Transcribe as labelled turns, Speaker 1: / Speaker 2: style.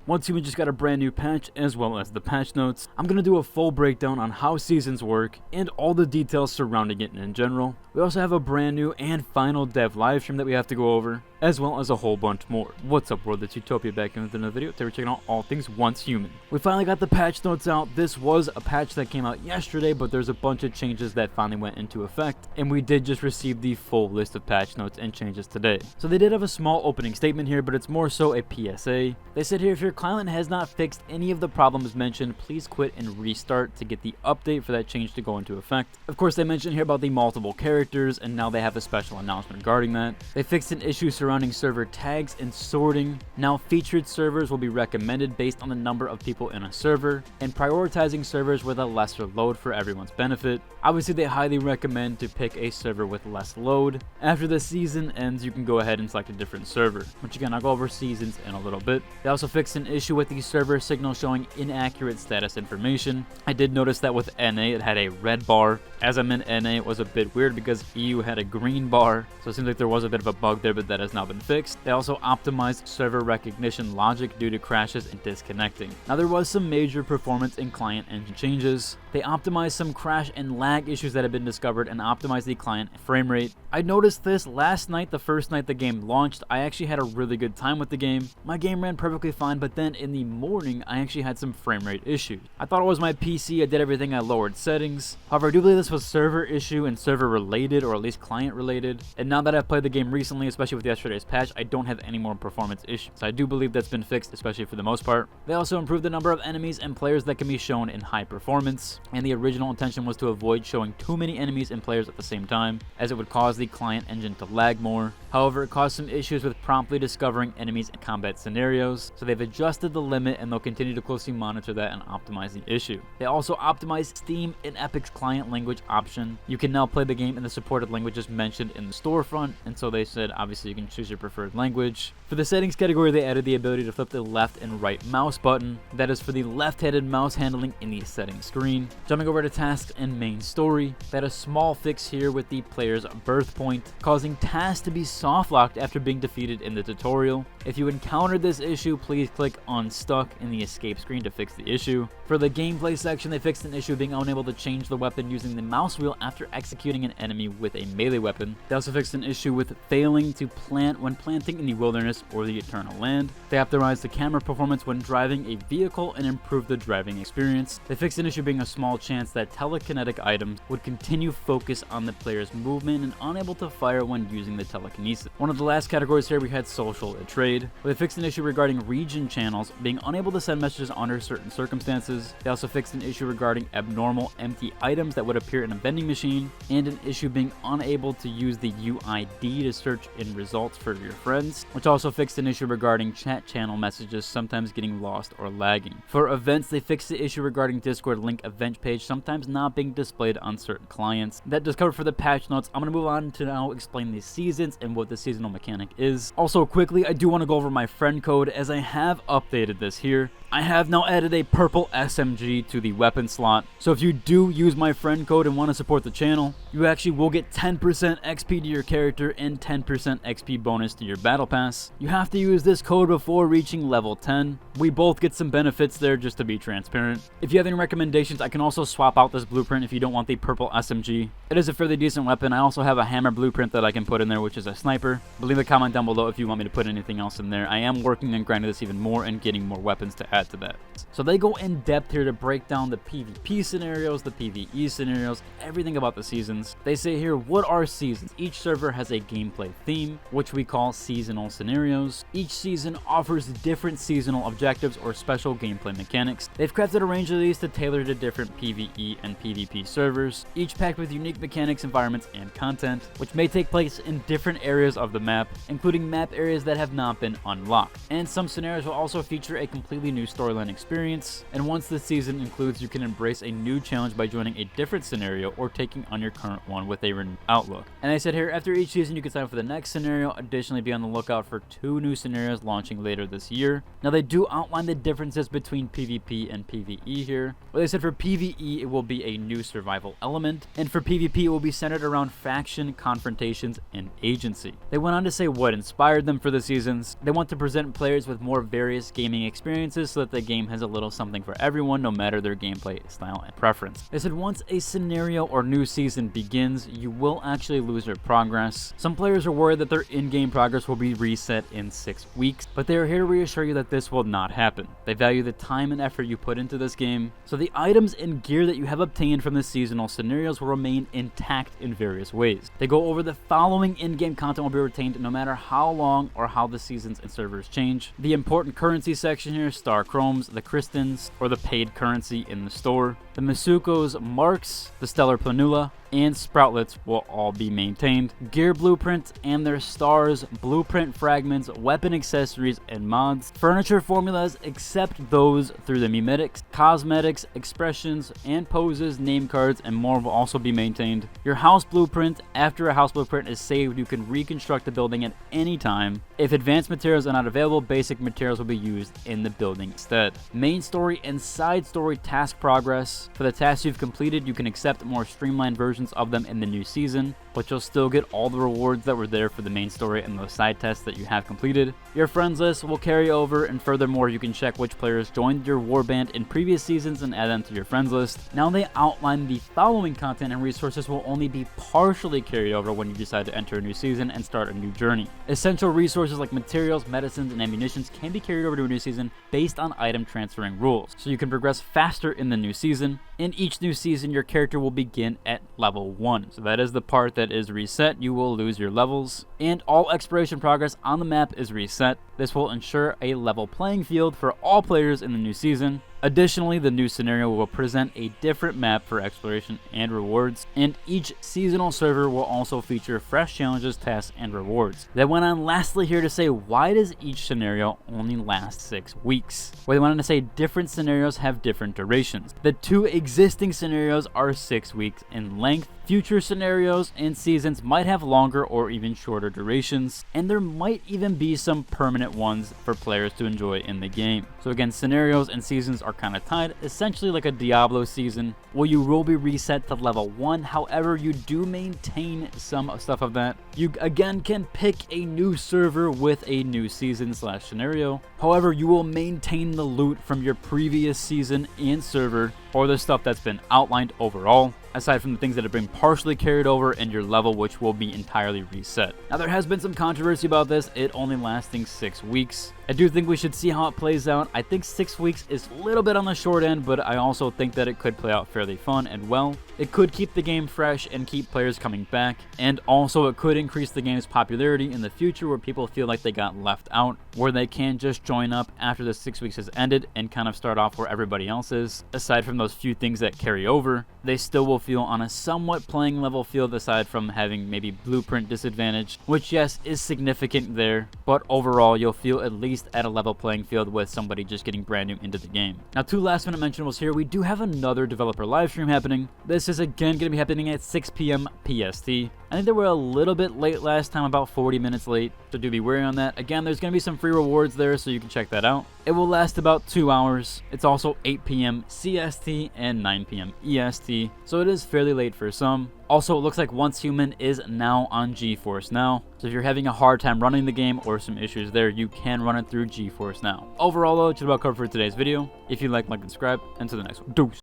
Speaker 1: Once Human just got a brand new patch as well as the patch notes, I'm going to do a full breakdown on how seasons work and all the details surrounding it in general. We also have a brand new and final dev livestream that we have to go over, as well as a whole bunch more. What's up world, it's Utopia back in with another video. Today we're checking out all things Once Human. We finally got the patch notes out. This was a patch that came out yesterday, but there's a bunch of changes that finally went into effect, and we did just receive the full list of patch notes and changes today. So they did have a small opening statement here, but it's more so a PSA. They said here, if your client has not fixed any of the problems mentioned, please quit and restart to get the update for that change to go into effect. Of course, they mentioned here about the multiple characters, and now they have a special announcement regarding that. They fixed an issue surrounding server tags and sorting. Now featured servers will be recommended based on the number of people in a server, and prioritizing servers with a lesser load for everyone's benefit. Obviously, they highly recommend to pick a server with less load. After the season ends, you can go ahead and select a different server, which again, I'll go over seasons in a little bit. They also fixed an issue with the server signal showing inaccurate status information. I did notice that with NA, it had a red bar. As I'm in NA, it was a bit weird because EU had a green bar, so it seems like there was a bit of a bug there, but that has now been fixed. They also optimized server recognition logic due to crashes and disconnecting. Now, there was some major performance and client engine changes. They optimized some crash and lag issues that had been discovered and optimized the client frame rate. I noticed this last night, the first night the game launched. I actually had a really good time with the game. My game ran perfectly fine, but then in the morning, I actually had some frame rate issues. I thought it was my PC. I did everything. I lowered settings. However, I do believe this was server issue and server related, or at least client related. And now that I've played the game recently, especially with yesterday's patch, I don't have any more performance issues. So I do believe that's been fixed, especially for the most part. They also improved the number of enemies and players that can be shown in high performance. And the original intention was to avoid showing too many enemies and players at the same time, as it would cause the client engine to lag more. However, it caused some issues with promptly discovering enemies in combat scenarios, so they've adjusted the limit and they'll continue to closely monitor that and optimize the issue. They also optimized Steam and Epic's client language option. You can now play the game in the supported languages mentioned in the storefront, and so they said obviously you can choose your preferred language. For the settings category, they added the ability to flip the left and right mouse button. That is for the left-handed mouse handling in the settings screen. Jumping over to tasks and main story, they had a small fix here with the player's birth point, causing tasks to be soft locked after being defeated in the tutorial. If you encountered this issue, please click Unstuck in the escape screen to fix the issue. For the gameplay section, they fixed an issue of being unable to change the weapon using the mouse wheel after executing an enemy with a melee weapon. They also fixed an issue with failing to plant when planting in the wilderness or the eternal land. They optimized the camera performance when driving a vehicle and improved the driving experience. They fixed an issue being a small chance that telekinetic items would continue focus on the player's movement and unable to fire when using the telekinesis. One of the last categories here, we had social trade, where they fixed an issue regarding region channels being unable to send messages under certain circumstances. They also fixed an issue regarding abnormal empty items that would appear in a vending machine, and an issue being unable to use the UID to search in results for your friends, which also fixed an issue regarding chat channel messages sometimes getting lost or lagging. For events, they fixed the issue regarding Discord link event page sometimes not being displayed on certain clients. That does cover for the patch notes. I'm going to move on to now explain the seasons and what the seasonal mechanic is. Also quickly, I do want to go over my friend code, as I have updated this here. I have now added a purple SMG to the weapon slot, so if you do use my friend code and want to support the channel, you actually will get 10% XP to your character and 10% XP bonus to your battle pass. You have to use this code before reaching level 10. We both get some benefits there, just to be transparent. If you have any recommendations, I can also swap out this blueprint if you don't want the purple SMG. It is a fairly decent weapon. I also have a hammer blueprint that I can put in there, which is a sniper. But leave a comment down below if you want me to put anything else in there. I am working on grinding this even more and getting more weapons to add to that. So they go in depth here to break down the PvP scenarios, the PvE scenarios, everything about the seasons. They say here, what are seasons? Each server has a gameplay theme, which we call seasonal scenarios. Each season offers different seasonal objectives or special gameplay mechanics. They've crafted a range of these to tailor to different PvE and PvP servers, each packed with unique mechanics, environments, and content, which may take place in different areas of the map, including map areas that have not been unlocked. And some scenarios will also feature a completely new storyline experience, and once the season includes, you can embrace a new challenge by joining a different scenario or taking on your current one with a renewed outlook. And they said here, after each season you can sign up for the next scenario. Additionally, be on the lookout for 2 new scenarios launching later this year. Now they do outline the differences between PvP and PvE here. Well, they said for PvE it will be a new survival element, and for PvP it will be centered around faction, confrontations, and agency. They went on to say what inspired them for the seasons. They want to present players with more various gaming experiences so that the game has a little something for everyone, no matter their gameplay style and preference. They said once a scenario or new season begins, you will actually lose your progress. Some players are worried that their in-game progress will be reset in 6 weeks, but they are here to reassure you that this will not happen. They value the time and effort you put into this game, so the items and gear that you have obtained from the seasonal scenarios will remain intact in various ways. They go over the following in-game content will be retained no matter how long or how the seasons and servers change. The important currency section here, Star Chromes, the Crystons, or the paid currency in the store. The Misuko's marks, the Stellar Planula, and Sproutlets will all be maintained. Gear blueprints and their stars, blueprint fragments, weapon accessories, and mods. Furniture formulas except those through the mimetics, cosmetics, expressions, and poses, name cards, and more will also be maintained. Your house blueprint, after a house blueprint is saved, you can reconstruct the building at any time. If advanced materials are not available, basic materials will be used in the building instead. Main story and side story task progress. For the tasks you've completed, you can accept more streamlined versions of them in the new season, but you'll still get all the rewards that were there for the main story and those side tests that you have completed. Your friends list will carry over, and furthermore, you can check which players joined your warband in previous seasons and add them to your friends list. Now they outline the following content and resources will only be partially carried over when you decide to enter a new season and start a new journey. Essential resources like materials, medicines, and ammunitions can be carried over to a new season based on item transferring rules, so you can progress faster in the new season. In each new season, your character will begin at level 1, so that is the part that is reset. You will lose your levels, and all exploration progress on the map is reset. This will ensure a level playing field for all players in the new season. Additionally, the new scenario will present a different map for exploration and rewards, and each seasonal server will also feature fresh challenges, tasks, and rewards. They went on lastly here to say, why does each scenario only last 6 weeks? Well, they went on to say different scenarios have different durations. The 2 existing scenarios are 6 weeks in length. Future scenarios and seasons might have longer or even shorter durations, and there might even be some permanent ones for players to enjoy in the game. So again, scenarios and seasons are kind of tied, essentially like a Diablo season. Well, you will be reset to level 1, however, you do maintain some stuff of that. You again can pick a new server with a new season / scenario. However, you will maintain the loot from your previous season and server, or the stuff that's been outlined overall, aside from the things that have been partially carried over and your level, which will be entirely reset. Now, there has been some controversy about this, it only lasting 6 weeks. I do think we should see how it plays out. I think 6 weeks is a little bit on the short end, but I also think that it could play out fairly fun and well. It could keep the game fresh and keep players coming back, and also it could increase the game's popularity in the future where people feel like they got left out, where they can just join up after the 6 weeks has ended and kind of start off where everybody else is. Aside from those few things that carry over, they still will feel on a somewhat playing level field, aside from having maybe blueprint disadvantage, which yes is significant there, but overall you'll feel at least at a level playing field with somebody just getting brand new into the game. Now, 2 last minute mentionables here. We do have another developer live stream happening. This is again going to be happening at 6 p.m. PST. I think they were a little bit late last time, about 40 minutes late, so do be wary on that. Again, there's going to be some free rewards there, so you can check that out. It will last about 2 hours. It's also 8 p.m. CST and 9 p.m. EST, so it is fairly late for some. Also, it looks like Once Human is now on GeForce Now, so if you're having a hard time running the game or some issues there, you can run it through GeForce Now. Overall though, that's about covered for today's video. If you like and subscribe, and to the next one. Deuce.